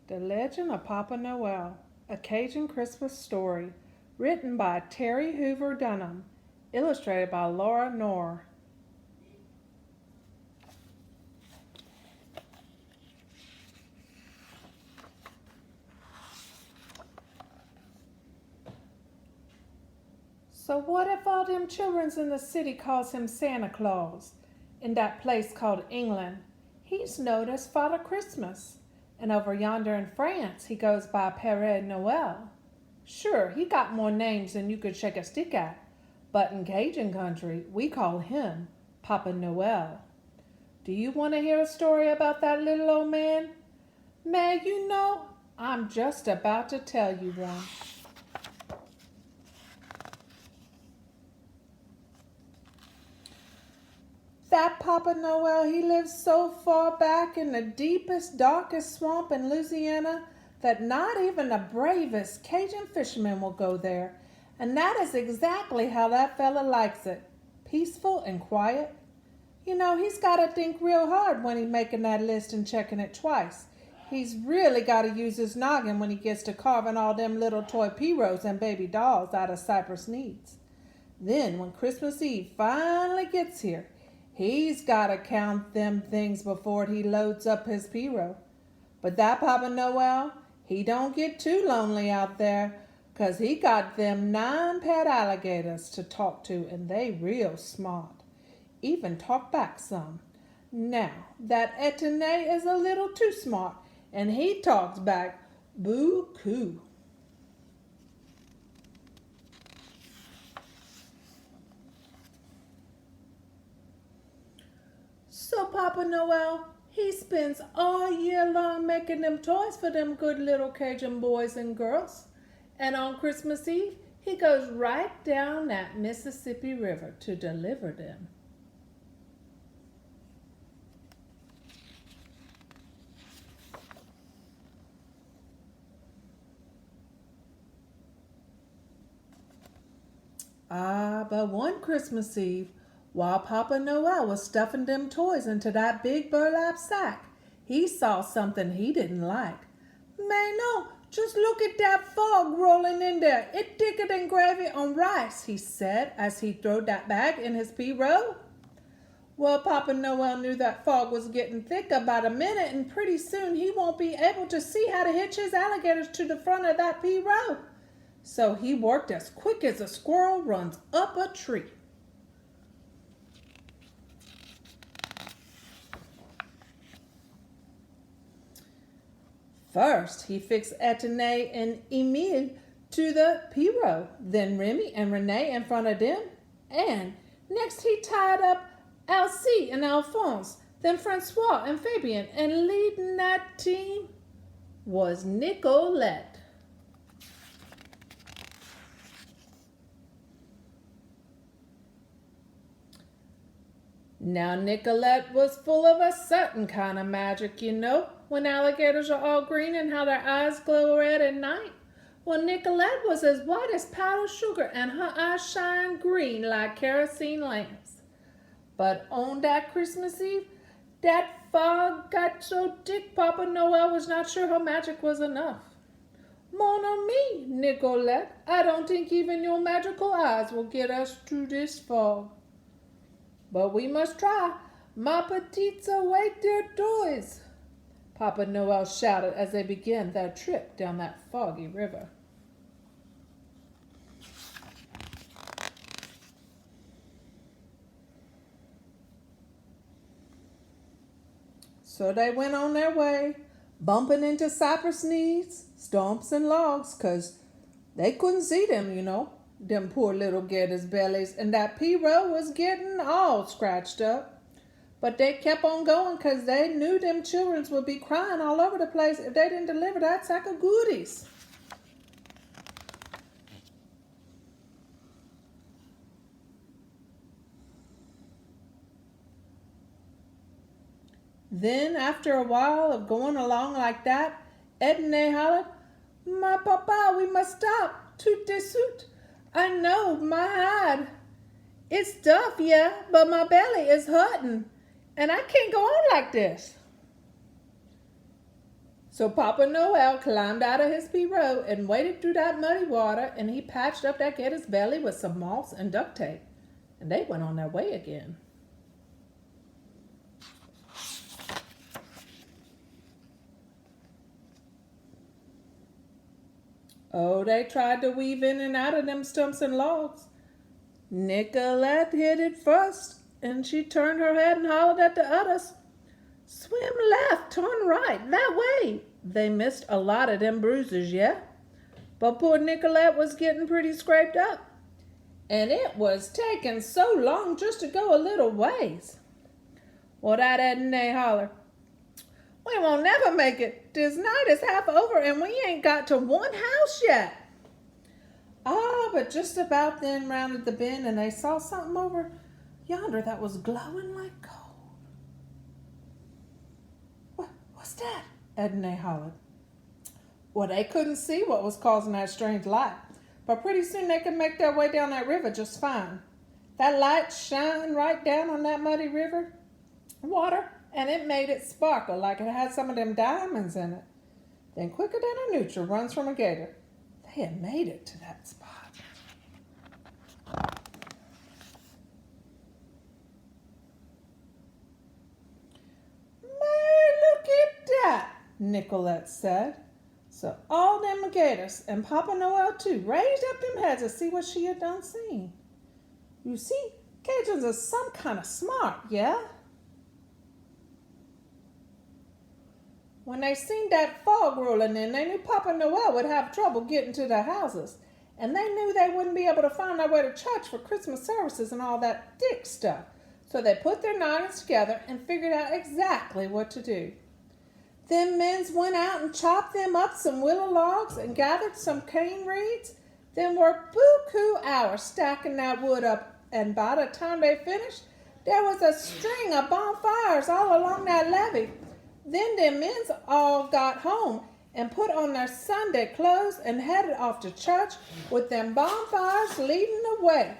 The Legend of Papa Noel, a Cajun Christmas story, written by Terri Hoover Dunham, illustrated by Laura Knorr. So what if all them childrens in the city calls him Santa Claus? In that place called England, he's known as Father Christmas. And over yonder in France, he goes by Père Noel. Sure, he got more names than you could shake a stick at. But in Cajun country, we call him Papa Noel. Do you want to hear a story about that little old man? May you know, I'm just about to tell you one. That Papa Noel, he lives so far back in the deepest, darkest swamp in Louisiana that not even the bravest Cajun fisherman will go there. And that is exactly how that fella likes it. Peaceful and quiet. You know, he's got to think real hard when he's making that list and checking it twice. He's really got to use his noggin when he gets to carving all them little toy Pierrots and baby dolls out of Cypress needs. Then, when Christmas Eve finally gets here, he's got to count them things before he loads up his Pierrot. But that Papa Noel, he don't get too lonely out there, 'cause he got them 9 pet alligators to talk to, and they real smart. Even talk back some. Now, that Etienne is a little too smart, and he talks back boo-coo. So Papa Noel, he spends all year long making them toys for them good little Cajun boys and girls. And on Christmas Eve, he goes right down that Mississippi River to deliver them. But one Christmas Eve, while Papa Noel was stuffing them toys into that big burlap sack, he saw something he didn't like. "Man, no, just look at that fog rolling in there. It's thicker than gravy on rice," he said as he throwed that bag in his Pierrot. Well, Papa Noel knew that fog was getting thicker by the minute, and pretty soon he won't be able to see how to hitch his alligators to the front of that Pierrot. So he worked as quick as a squirrel runs up a tree. First, he fixed Etienne and Emile to the Pierrot, then Remy and Renee in front of them, and next he tied up Alcide and Alphonse, then Francois and Fabien, and leading that team was Nicolette. Now, Nicolette was full of a certain kind of magic, you know, when alligators are all green and how their eyes glow red at night. Well, Nicolette was as white as powdered sugar, and her eyes shine green like kerosene lamps. But on that Christmas Eve, that fog got so thick Papa Noel was not sure her magic was enough. "Mon ami, Nicolette, I don't think even your magical eyes will get us through this fog. But we must try. My petites await their toys," Papa Noel shouted as they began their trip down that foggy river. So they went on their way, bumping into cypress knees, stumps, and logs, 'cause they couldn't see them, you know, them poor little gators' bellies, and that Pierrot was getting all scratched up. But they kept on going 'cause they knew them children would be crying all over the place if they didn't deliver that sack of goodies. Then, after a while of going along like that, Edna hollered, "My papa, we must stop. Tout de suite. I know my hide. It's tough, yeah, but my belly is hurting, and I can't go on like this." So Papa Noel climbed out of his pirogue and waded through that muddy water, and he patched up that gator's belly with some moss and duct tape. And they went on their way again. Oh, they tried to weave in and out of them stumps and logs. Nicolette hit it first, and she turned her head and hollered at the others. Swim left, turn right, that way. They missed a lot of them bruises, yeah? But poor Nicolette was getting pretty scraped up. And it was taking so long just to go a little ways. Well, that Edna holler. We won't never make it. This night is half over and we ain't got to one house yet. Ah, but just about then rounded the bend and they saw something over yonder that was glowing like gold. What's that? Edna hollered. Well, they couldn't see what was causing that strange light, but pretty soon they could make their way down that river just fine. That light shined right down on that muddy river water, and it made it sparkle like it had some of them diamonds in it. Then quicker than a neutral runs from a gator, they had made it to that spot. Look at that, Nicolette said. So all them gators and Papa Noel too raised up them heads to see what she had done seen. You see, Cajuns are some kind of smart, yeah? When they seen that fog rolling in, they knew Papa Noel would have trouble getting to their houses. And they knew they wouldn't be able to find their way to church for Christmas services and all that thick stuff. So they put their noggins together and figured out exactly what to do. Them men's went out and chopped them up some willow logs and gathered some cane reeds. Then worked buku hours stacking that wood up. And by the time they finished, there was a string of bonfires all along that levee. Then them men's all got home and put on their Sunday clothes and headed off to church with them bonfires leading the way.